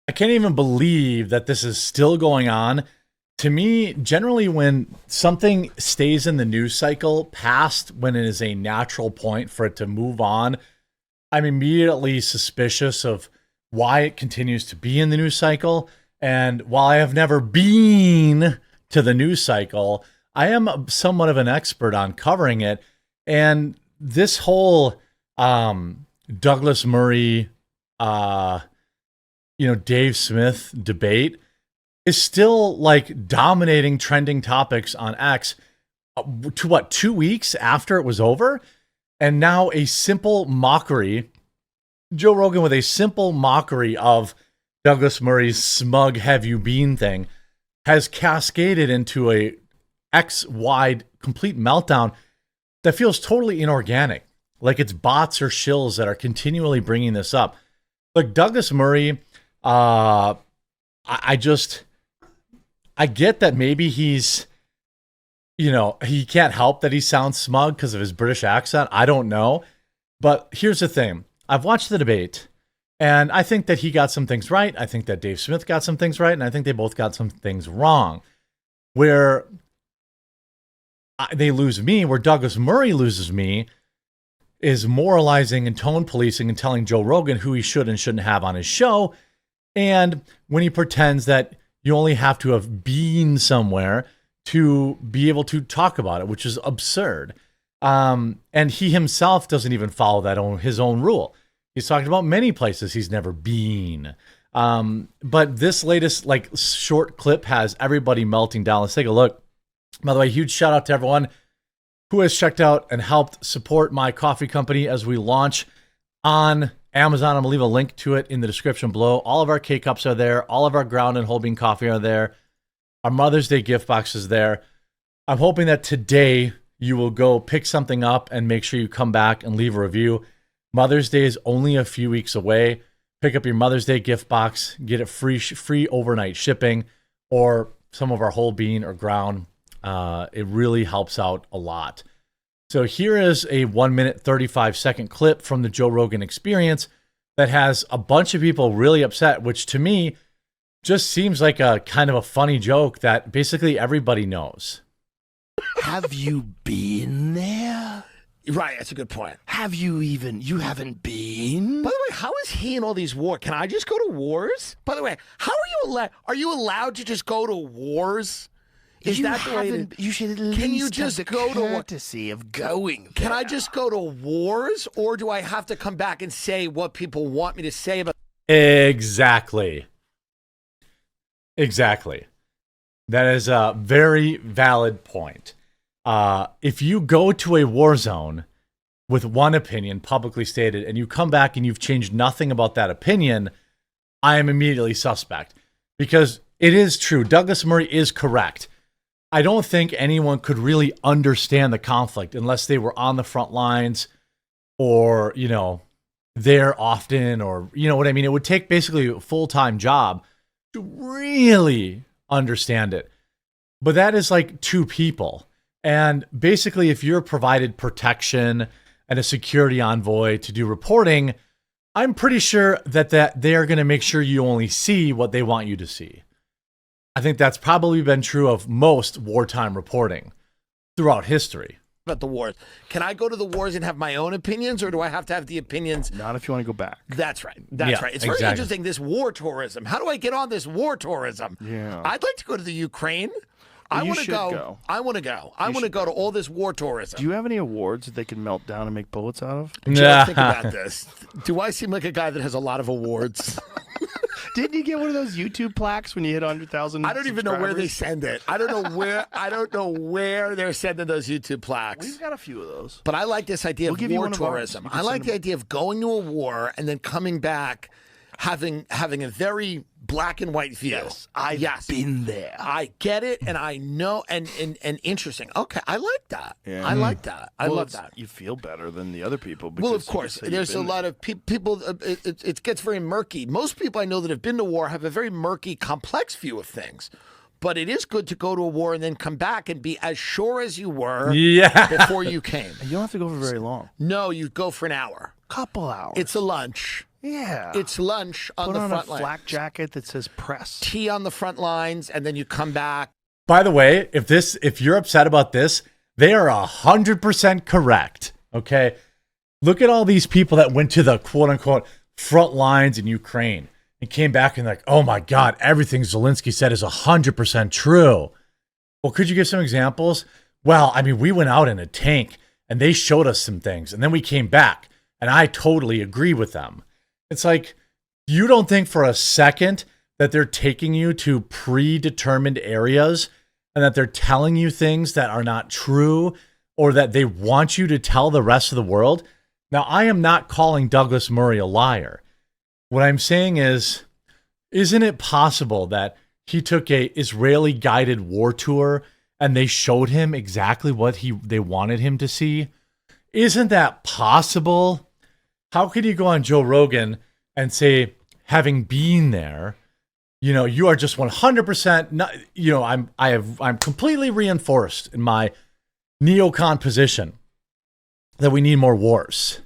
I can't even believe that this is still going on. To me, generally, when something stays in the news cycle past when it is a natural point for it to move on, I'm immediately suspicious of why it continues to be in the news cycle. And while I have never been to the news cycle, I am somewhat of an expert on covering it. And this whole Douglas Murray, Dave Smith debate is still like dominating trending topics on X to what, 2 weeks after it was over? And now a simple mockery, Joe Rogan with a simple mockery of Douglas Murray's smug have you been thing has cascaded into a X-wide complete meltdown that feels totally inorganic. Like it's bots or shills that are continually bringing this up. Like Douglas Murray, I get that maybe he's, he can't help that he sounds smug because of his British accent. I don't know. But here's the thing. I've watched the debate, and I think that he got some things right. I think that Dave Smith got some things right, and I think they both got some things wrong. Where they lose me, where Douglas Murray loses me, is moralizing and tone policing and telling Joe Rogan who he should and shouldn't have on his show. And when he pretends that you only have to have been somewhere to be able to talk about it, which is absurd. And he himself doesn't even follow his own rule. He's talking about many places he's never been. But this latest short clip has everybody melting down. Let's take a look. By the way, huge shout out to everyone who has checked out and helped support my coffee company as we launch on Amazon. I'm going to leave a link to it in the description below. All of our K-Cups are there. All of our ground and whole bean coffee are there. Our Mother's Day gift box is there. I'm hoping that today you will go pick something up and make sure you come back and leave a review. Mother's Day is only a few weeks away. Pick up your Mother's Day gift box. Get it free overnight shipping or some of our whole bean or ground. It really helps out a lot. So here is a 1 minute, 35-second clip from the Joe Rogan Experience that has a bunch of people really upset, which to me just seems like a kind of a funny joke that basically everybody knows. Have you been there? Right, that's a good point. You haven't been? By the way, how is he in all these wars? Can I just go to wars? By the way, how are you allowed to just go to wars? Is you that the way you should at least can you just have the go to courtesy of going there. Can I just go to wars, or do I have to come back and say what people want me to say about? Exactly. That is a very valid point. If you go to a war zone with one opinion publicly stated and you come back and you've changed nothing about that opinion, I am immediately suspect. Because it is true. Douglas Murray is correct. I don't think anyone could really understand the conflict unless they were on the front lines or, there often or, what I mean? It would take basically a full-time job to really understand it. But that is like two people. And basically, if you're provided protection and a security envoy to do reporting, I'm pretty sure that they are going to make sure you only see what they want you to see. I think that's probably been true of most wartime reporting throughout history. About the wars. Can I go to the wars and have my own opinions, or do I have to have the opinions? Not if you want to go back. That's right. That's right. It's very interesting, this war tourism. How do I get on this war tourism? Yeah. I'd like to go to the Ukraine. I want to go. I want to go. I want to go to all this war tourism. Do you have any awards that they can melt down and make bullets out of? Just think about this. Do I seem like a guy that has a lot of awards? Didn't you get one of those YouTube plaques when you hit 100,000? I don't even know where they send it. I don't know where they're sending those YouTube plaques. We've got a few of those. But I like this idea of war tourism. I like the idea of going to a war and then coming back having a very black and white view. Yes, I've been there. I get it, and I know, and interesting. Okay, I like that. Yeah. I like that. I love that. You feel better than the other people. Well, of course, there's a lot of people. It gets very murky. Most people I know that have been to war have a very murky, complex view of things. But it is good to go to a war and then come back and be as sure as you were before you came. You don't have to go for very long. No, you go for an hour. Couple hours. It's a lunch. Yeah. It's lunch on Put the on front a line. flak jacket that says press. Tea on the front lines, and then you come back. By the way, if you're upset about this, they are 100% correct. Okay. Look at all these people that went to the quote unquote front lines in Ukraine and came back and like, oh my God, everything Zelensky said is 100% true. Well, could you give some examples? Well, I mean, we went out in a tank and they showed us some things and then we came back and I totally agree with them. It's like, you don't think for a second that they're taking you to predetermined areas and that they're telling you things that are not true or that they want you to tell the rest of the world. Now, I am not calling Douglas Murray a liar. What I'm saying is, isn't it possible that he took a Israeli guided war tour and they showed him exactly what they wanted him to see? Isn't that possible? How can you go on Joe Rogan and say, having been there, you know, you are just 100% not, you know, I'm completely reinforced in my neocon position that we need more wars.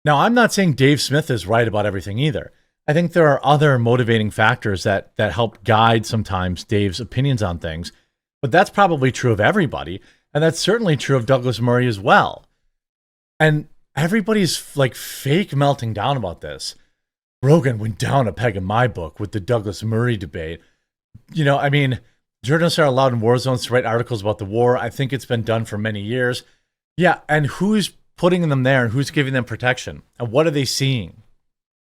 Now, I'm not saying Dave Smith is right about everything either. I think there are other motivating factors that help guide sometimes Dave's opinions on things, but that's probably true of everybody, and that's certainly true of Douglas Murray as well. And everybody's like fake melting down about this. Rogan went down a peg in my book with the Douglas Murray debate. You know, I mean, journalists are allowed in war zones to write articles about the war. I think it's been done for many years. Yeah, and who's putting them there and who's giving them protection? And what are they seeing?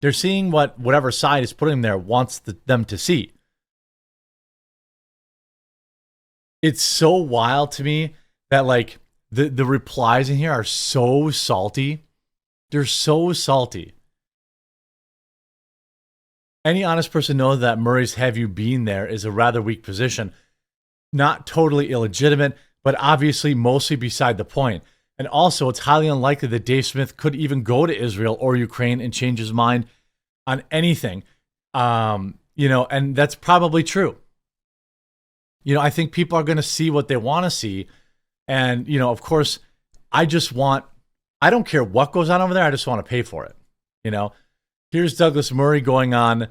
They're seeing what whatever side is putting them there wants them to see. It's so wild to me that like the replies in here are so salty. They're so salty. Any honest person knows that Murray's "have you been there" is a rather weak position. Not totally illegitimate, but obviously mostly beside the point. And also, it's highly unlikely that Dave Smith could even go to Israel or Ukraine and change his mind on anything. You know, and that's probably true. You know, I think people are going to see what they want to see. And, you know, of course, I don't care what goes on over there. I just want to pay for it. You know, here's Douglas Murray going on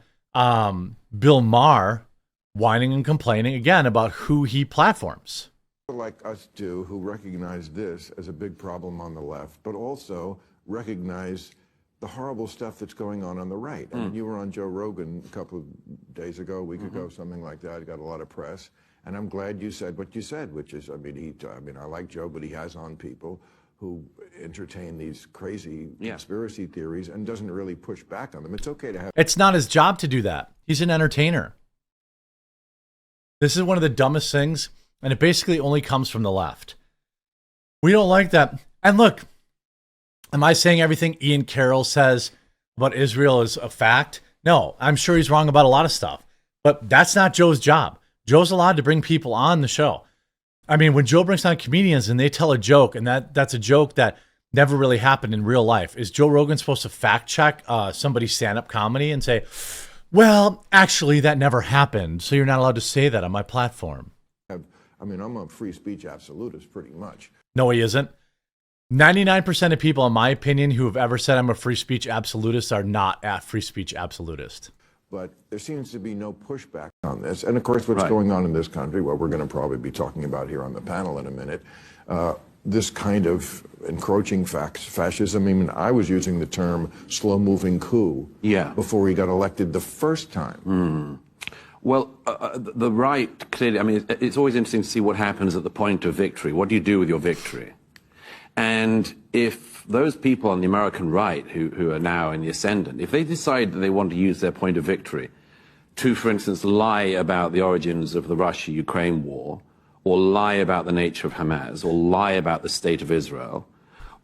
Bill Maher, whining and complaining again about who he platforms. Like us do, who recognize this as a big problem on the left, but also recognize the horrible stuff that's going on the right. I mean, you were on Joe Rogan a couple of days ago, a week ago, something like that. It got a lot of press. And I'm glad you said what you said, which is, I mean, I like Joe, but he has on people who entertain these crazy conspiracy theories and doesn't really push back on them. It's okay to have... It's not his job to do that. He's an entertainer. This is one of the dumbest things, and it basically only comes from the left. We don't like that. And look, am I saying everything Ian Carroll says about Israel is a fact? No, I'm sure he's wrong about a lot of stuff. But that's not Joe's job. Joe's allowed to bring people on the show. I mean, when Joe brings on comedians and they tell a joke, and that's a joke that never really happened in real life, is Joe Rogan supposed to fact check somebody's stand-up comedy and say, well, actually, that never happened, so you're not allowed to say that on my platform? I mean, I'm a free speech absolutist pretty much. No, he isn't. 99% of people, in my opinion, who have ever said I'm a free speech absolutist are not a free speech absolutist. But there seems to be no pushback on this. And of course, what's going on in this country, what we're going to probably be talking about here on the panel in a minute, this kind of encroaching fascism. I mean, I was using the term slow-moving coup before he got elected the first time. Well, the right, clearly, I mean, it's always interesting to see what happens at the point of victory. What do you do with your victory? And if those people on the American right who are now in the ascendant, if they decide that they want to use their point of victory to, for instance, lie about the origins of the Russia-Ukraine war, or lie about the nature of Hamas, or lie about the state of Israel,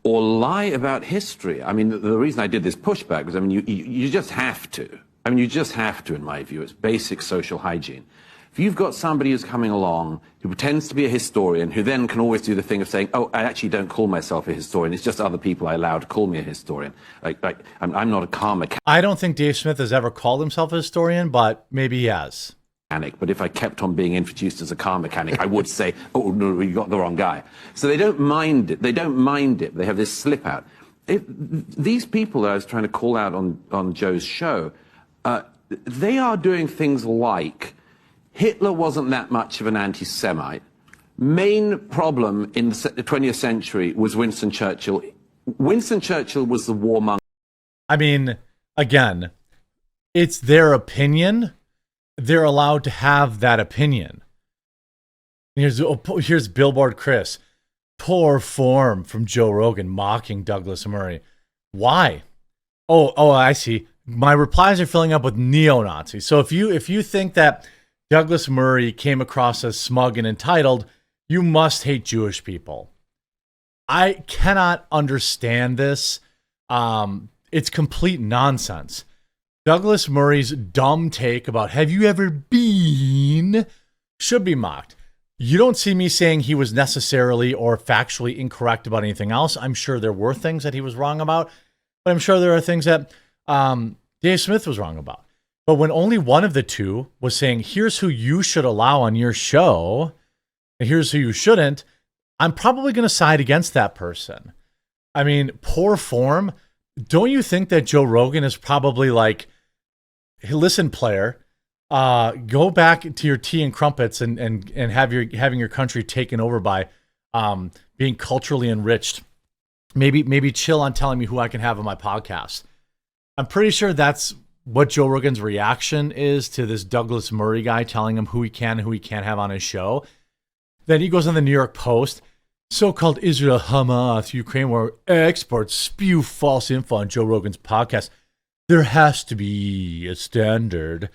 or lie about history. I mean, the reason I did this pushback was, I mean, you just have to. I mean, you just have to, in my view. It's basic social hygiene. If you've got somebody who's coming along who pretends to be a historian, who then can always do the thing of saying, oh, I actually don't call myself a historian, it's just other people I allow to call me a historian. I'm not a car mechanic. I don't think Dave Smith has ever called himself a historian, but maybe he has. But if I kept on being introduced as a car mechanic, I would say, oh, no, you got the wrong guy. So they don't mind it. They don't mind it. They have this slip out. these people that I was trying to call out on Joe's show, they are doing things like Hitler wasn't that much of an anti-Semite. Main problem in the 20th century was Winston Churchill. Winston Churchill was the warmonger. I mean, again, it's their opinion. They're allowed to have that opinion. Here's Billboard Chris. Poor form from Joe Rogan mocking Douglas Murray. Why? Oh, I see. My replies are filling up with neo-Nazis. So if you think that Douglas Murray came across as smug and entitled, you must hate Jewish people. I cannot understand this. It's complete nonsense. Douglas Murray's dumb take about have you ever been should be mocked. You don't see me saying he was necessarily or factually incorrect about anything else. I'm sure there were things that he was wrong about, but I'm sure there are things that Dave Smith was wrong about. But when only one of the two was saying, here's who you should allow on your show, and here's who you shouldn't, I'm probably going to side against that person. I mean, poor form. Don't you think that Joe Rogan is probably like, hey, listen, player, go back to your tea and crumpets and having your country taken over by being culturally enriched. Maybe chill on telling me who I can have on my podcast. I'm pretty sure that's what Joe Rogan's reaction is to this Douglas Murray guy telling him who he can and who he can't have on his show. Then he goes on the New York Post. So-called Israel-Hamas Ukraine war experts spew false info on Joe Rogan's podcast. There has to be a standard.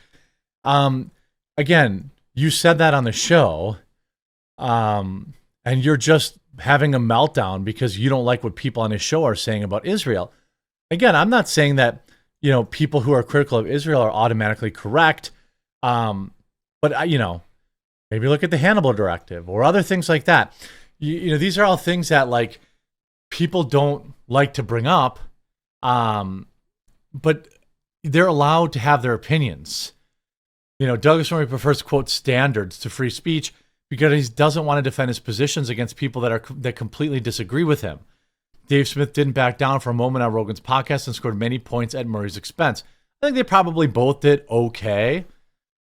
Again, you said that on the show, and you're just having a meltdown because you don't like what people on his show are saying about Israel. Again, I'm not saying that, people who are critical of Israel are automatically correct. But maybe look at the Hannibal Directive or other things like that. These are all things that like people don't like to bring up, but they're allowed to have their opinions. Douglas Murray prefers, quote, standards to free speech because he doesn't want to defend his positions against people that completely disagree with him. Dave Smith didn't back down for a moment on Rogan's podcast and scored many points at Murray's expense. I think they probably both did okay,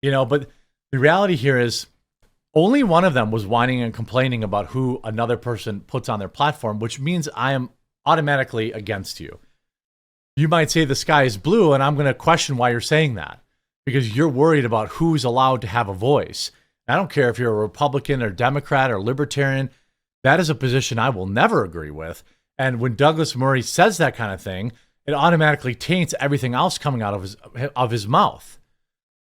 but the reality here is only one of them was whining and complaining about who another person puts on their platform, which means I am automatically against you. You might say the sky is blue, and I'm going to question why you're saying that because you're worried about who's allowed to have a voice. I don't care if you're a Republican or Democrat or Libertarian. That is a position I will never agree with. And when Douglas Murray says that kind of thing, it automatically taints everything else coming out of his mouth.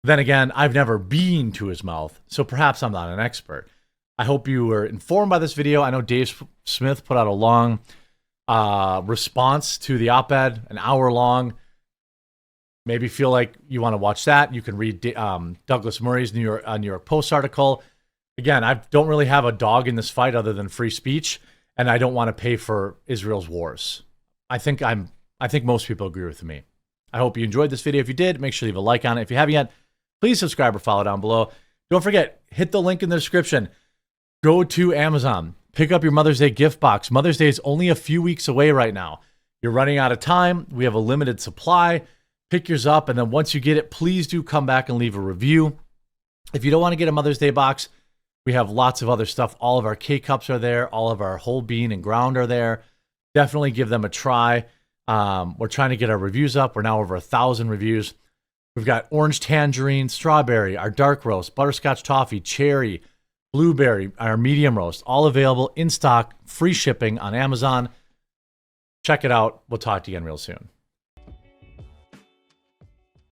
Then again, I've never been to his mouth, so perhaps I'm not an expert. I hope you were informed by this video. I know Dave Smith put out a long response to the op-ed, an hour long. Maybe feel like you want to watch that. You can read Douglas Murray's New York Post article. Again, I don't really have a dog in this fight other than free speech, and I don't want to pay for Israel's wars. I think most people agree with me. I hope you enjoyed this video. If you did, make sure you leave a like on it. If you haven't yet, please subscribe or follow down below. Don't forget, hit the link in the description. Go to Amazon. Pick up your Mother's Day gift box. Mother's Day is only a few weeks away right now. You're running out of time. We have a limited supply. Pick yours up, and then once you get it, please do come back and leave a review. If you don't want to get a Mother's Day box, we have lots of other stuff. All of our K-Cups are there. All of our whole bean and ground are there. Definitely give them a try. We're trying to get our reviews up. We're now over 1,000 reviews. We've got orange tangerine, strawberry, our dark roast, butterscotch toffee, cherry, blueberry, our medium roast, all available in stock, free shipping on Amazon. Check it out. We'll talk to you again real soon.